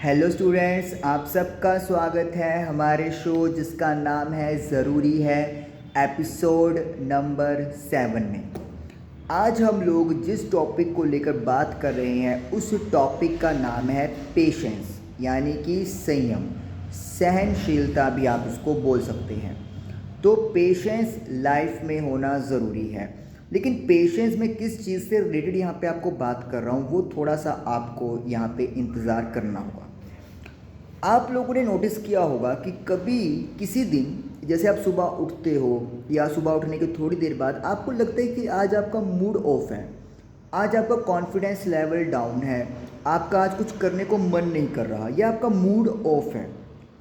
Hello students, आप सबका स्वागत है हमारे शो जिसका नाम है ज़रूरी है एपिसोड नंबर 7 में। आज हम लोग जिस टॉपिक को लेकर बात कर रहे हैं उस टॉपिक का नाम है पेशेंस, यानी कि संयम, सहनशीलता भी आप इसको बोल सकते हैं। तो पेशेंस लाइफ में होना ज़रूरी है, लेकिन पेशेंस में किस चीज़ से रिलेटेड यहाँ पे आपको बात कर रहा हूँ वो थोड़ा सा आपको यहाँ पे इंतज़ार करना होगा। आप लोगों ने नोटिस किया होगा कि कभी किसी दिन जैसे आप सुबह उठते हो या सुबह उठने के थोड़ी देर बाद आपको लगता है कि आज आपका मूड ऑफ है, आज आपका कॉन्फिडेंस लेवल डाउन है, आपका आज कुछ करने को मन नहीं कर रहा या आपका मूड ऑफ है।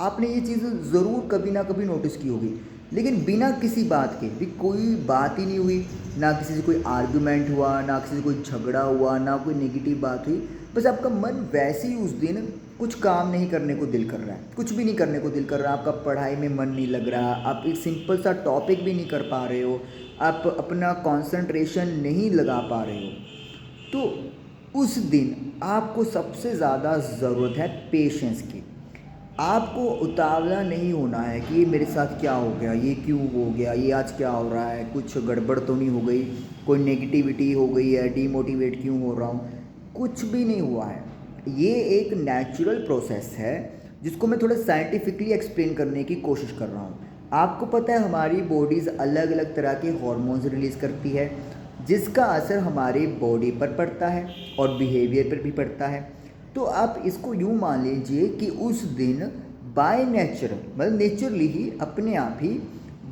आपने ये चीज़ ज़रूर कभी ना कभी नोटिस की होगी, लेकिन बिना किसी बात के भी कोई बात ही नहीं हुई, ना किसी से कोई आर्गुमेंट हुआ, ना किसी से कोई झगड़ा हुआ, ना कोई नेगेटिव बात हुई, बस आपका मन वैसे ही उस दिन कुछ काम नहीं करने को दिल कर रहा है, कुछ भी नहीं करने को दिल कर रहा, आपका पढ़ाई में मन नहीं लग रहा, आप एक सिंपल सा टॉपिक भी नहीं कर पा रहे हो, आप अपना कंसंट्रेशन नहीं लगा पा रहे हो। तो उस दिन आपको सबसे ज़्यादा ज़रूरत है पेशेंस की। आपको उतावला नहीं होना है कि ये मेरे साथ क्या हो गया, ये क्यों हो गया, ये आज क्या हो रहा है, कुछ गड़बड़ तो नहीं हो गई, कोई नेगेटिविटी हो गई है, डीमोटिवेट क्यों हो रहा हूँ। कुछ भी नहीं हुआ है। ये एक नेचुरल प्रोसेस है जिसको मैं थोड़ा साइंटिफिकली एक्सप्लेन करने की कोशिश कर रहा हूँ। आपको पता है हमारी बॉडीज़ अलग अलग तरह के हॉर्मोन्स रिलीज़ करती है जिसका असर हमारी बॉडी पर पड़ता है और बिहेवियर पर भी पड़ता है। तो आप इसको यूँ मान लीजिए कि उस दिन बाय नेचर मतलब नेचुरली ही अपने आप ही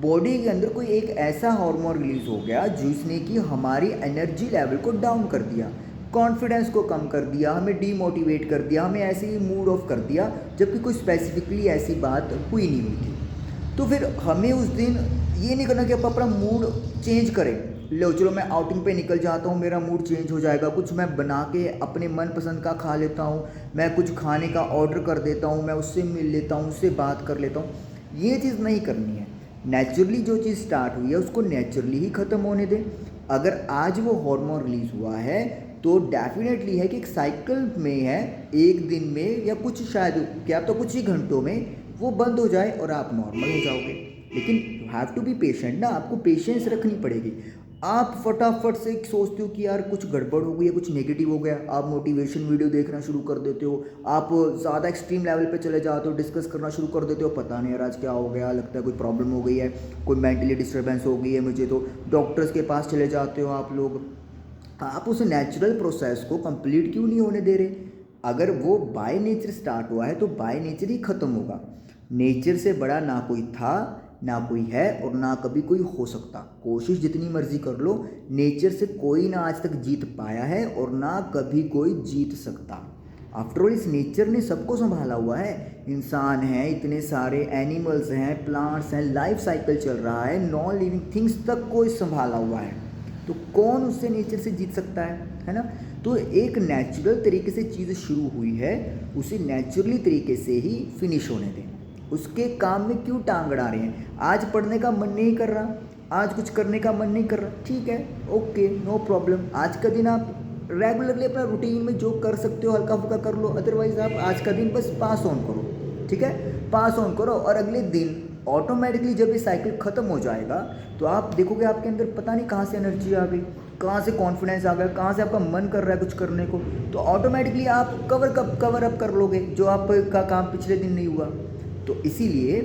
बॉडी के अंदर कोई एक ऐसा हार्मोन रिलीज़ हो गया जिसने कि हमारी एनर्जी लेवल को डाउन कर दिया, कॉन्फिडेंस को कम कर दिया, हमें डीमोटिवेट कर दिया, हमें ऐसे ही मूड ऑफ कर दिया, जबकि कोई स्पेसिफिकली ऐसी बात हुई नहीं हुई थी। तो फिर हमें उस दिन ये नहीं करना कि आप अपना मूड चेंज करें, लो चलो मैं आउटिंग पे निकल जाता हूँ, मेरा मूड चेंज हो जाएगा, कुछ मैं बना के अपने मनपसंद का खा लेता हूँ, मैं कुछ खाने का ऑर्डर कर देता हूँ, मैं उससे मिल लेता हूँ, उससे बात कर लेता हूँ। ये चीज़ नहीं करनी है। नेचुरली जो चीज़ स्टार्ट हुई है उसको नेचुरली ही ख़त्म होने दें। अगर आज वो हार्मोन रिलीज़ हुआ है तो डेफिनेटली है कि एक साइकिल में है, एक दिन में या कुछ शायद क्या तो कुछ ही घंटों में वो बंद हो जाए और आप नॉर्मल हो जाओगे। लेकिन you have to be patient ना, आपको पेशेंस रखनी पड़ेगी। आप फटाफट से सोचते हो कि यार कुछ गड़बड़ हो गई है, कुछ नेगेटिव हो गया, आप मोटिवेशन वीडियो देखना शुरू कर देते हो, आप ज़्यादा एक्सट्रीम लेवल पे चले जाते हो, डिस्कस करना शुरू कर देते हो, पता नहीं यार आज क्या हो गया, लगता है कोई प्रॉब्लम हो गई है, कोई मेंटली डिस्टर्बेंस हो गई है मुझे, तो डॉक्टर्स के पास चले जाते हो आप लोग। आप उस नेचुरल प्रोसेस को कंप्लीट क्यों नहीं होने दे रहे? अगर वो बाय नेचर स्टार्ट हुआ है तो बाय नेचर ही ख़त्म होगा। नेचर से बड़ा ना कोई था, ना कोई है और ना कभी कोई हो सकता। कोशिश जितनी मर्जी कर लो, नेचर से कोई ना आज तक जीत पाया है और ना कभी कोई जीत सकता। आफ्टर ऑल इस नेचर ने सबको संभाला हुआ है, इंसान हैं, इतने सारे एनिमल्स हैं, प्लांट्स हैं, लाइफ साइकिल चल रहा है, नॉन लिविंग थिंग्स तक को संभाला हुआ है। तो कौन उससे नेचर से जीत सकता है ना? तो एक नेचुरल तरीके से चीज़ शुरू हुई है, उसे नेचुरली तरीके से ही फिनिश होने दें। उसके काम में क्यों टांग अड़ा रहे हैं? आज पढ़ने का मन नहीं कर रहा, आज कुछ करने का मन नहीं कर रहा, ठीक है, ओके, नो प्रॉब्लम। आज का दिन आप रेगुलरली अपना रूटीन में जो कर सकते हो हल्का फुल्का कर लो, अदरवाइज आप आज का दिन बस पास ऑन करो, ठीक है, पास ऑन करो। और अगले दिन ऑटोमेटिकली जब ये साइकिल ख़त्म हो जाएगा तो आप देखोगे आपके अंदर पता नहीं कहाँ से एनर्जी आ गई, कहाँ से कॉन्फिडेंस आ गया, कहाँ से आपका मन कर रहा है कुछ करने को, तो ऑटोमेटिकली आप कवर अप कर लोगे जो आपका काम पिछले दिन नहीं हुआ। तो इसीलिए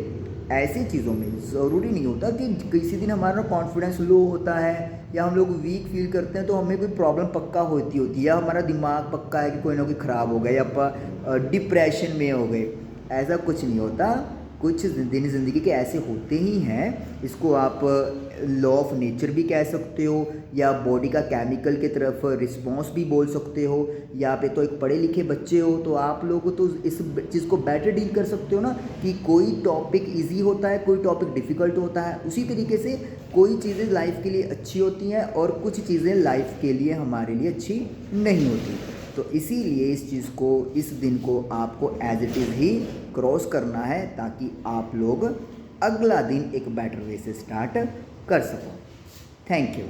ऐसी चीज़ों में ज़रूरी नहीं होता कि किसी दिन हमारा कॉन्फिडेंस लो होता है या हम लोग वीक फील करते हैं तो हमें कोई प्रॉब्लम पक्का होती है या हमारा दिमाग पक्का है कि कोई ना कोई ख़राब हो गया या डिप्रेशन में हो गए। ऐसा कुछ नहीं होता। कुछ दिन ज़िंदगी के ऐसे होते ही हैं, इसको आप लॉ ऑफ नेचर भी कह सकते हो या बॉडी का केमिकल की तरफ रिस्पॉन्स भी बोल सकते हो, या पे तो एक पढ़े लिखे बच्चे हो तो आप लोग तो इस चीज़ को बेटर डील कर सकते हो ना कि कोई टॉपिक इजी होता है, कोई टॉपिक डिफ़िकल्ट होता है। उसी तरीके से कोई चीज़ें लाइफ के लिए अच्छी होती हैं और कुछ चीज़ें लाइफ के लिए हमारे लिए अच्छी नहीं होती। तो इसीलिए इस चीज़ को, इस दिन को आपको एज इट इज़ ही क्रॉस करना है ताकि आप लोग अगला दिन एक बेटर वे से स्टार्ट कर सको। Thank you.